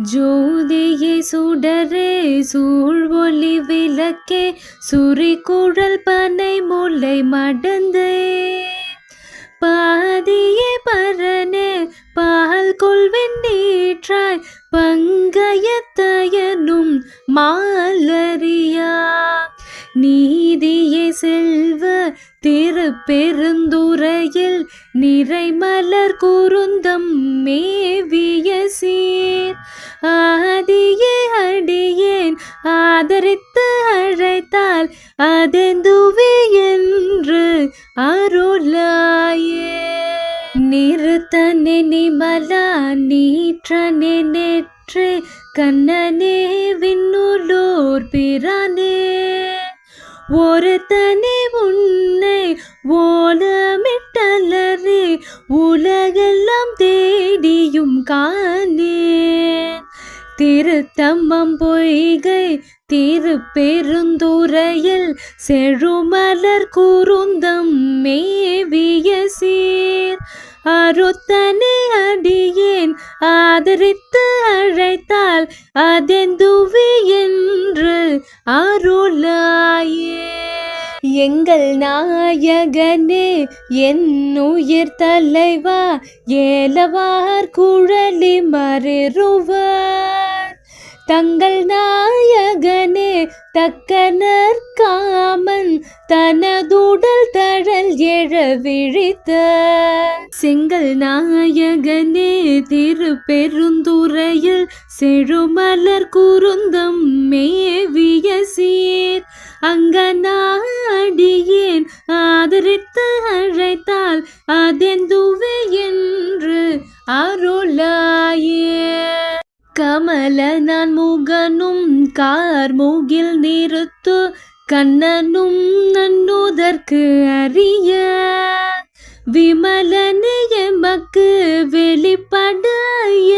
ஜோதியே சுடரே சூழ்வொளி விளக்கே சுரிகுழல் பனை முல்லை மடந்தே பாதியே பரனே பால் கொள்வென் நீற்றாய் பங்கயத்தயனும் மாலரியா நீதியே செல்வ திருப்பெருந்துறையில் நிறைமலர் குருந்தம் மேவிய சீர் ஆதியே அடியேன் ஆதரித்து அழைத்தால் அதெந்துவே என்று அருளாயே நிறுத்தனே நிமலா நீற்றனே நேற்றே கண்ணனே விண்ணுலோர் பிரானே ஒருத்தனே உன்னை ஓலமிட்டலரே உலகெல்லாம் தேடியும் காணே திருத்தம்மம் பொய்கை திருப்பெருந்துறையில் செழுமலர் குருந்தம் மேவிய சீர் அருத்தனே அடியேன் ஆதரித்து அழைத்தால் அதெந்துவே என்று அருளாயே எங்கள் நாயகனே என் உயிர் தலைவா ஏலவார் குழலி மறிருவர் தங்கள் நாயகனே தக்கனர் காமன் தனதுடல் தழல் எழ விழித்த செங்கல் நாயகனே திருப்பெருந்துறையில் செழுமலர் குருந்தம் மேவிய சீர் அங்கனாடியேன் ஆதரித்து அழைத்தால் அதெந்துவே என்று அருளாயே கமல நான் முகனும் கார்முகில் நிறுத்து கண்ணனும் நன்னுதற்கு அறிய விமலனே எமக்கு வெளிப்பட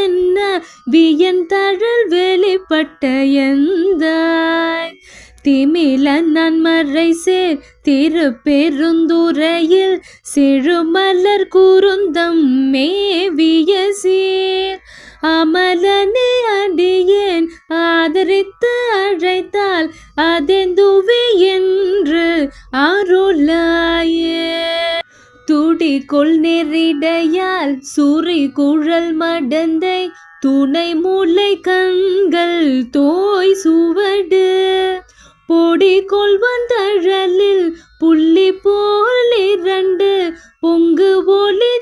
என்ன வியன் தழல் வெளிப்பட்ட எந்தாய் திமிலன் நான் மறை சேர் திருப்பெருந்துறையில் செழுமலர் குருந்தம் மேவிய சீர் அமலனே அடியேன் ஆதரித்து அழைத்தால் அதெந்துவே என்று அருளாயே துடிக்குள் நெறிடையால் சுரி குழல் மடந்தை துணை மூளை கண்கள் தோய் சுவடு பொடி கொள்வன் தழலில் புள்ளி போல் இரண்டு பொங்கு ஒளி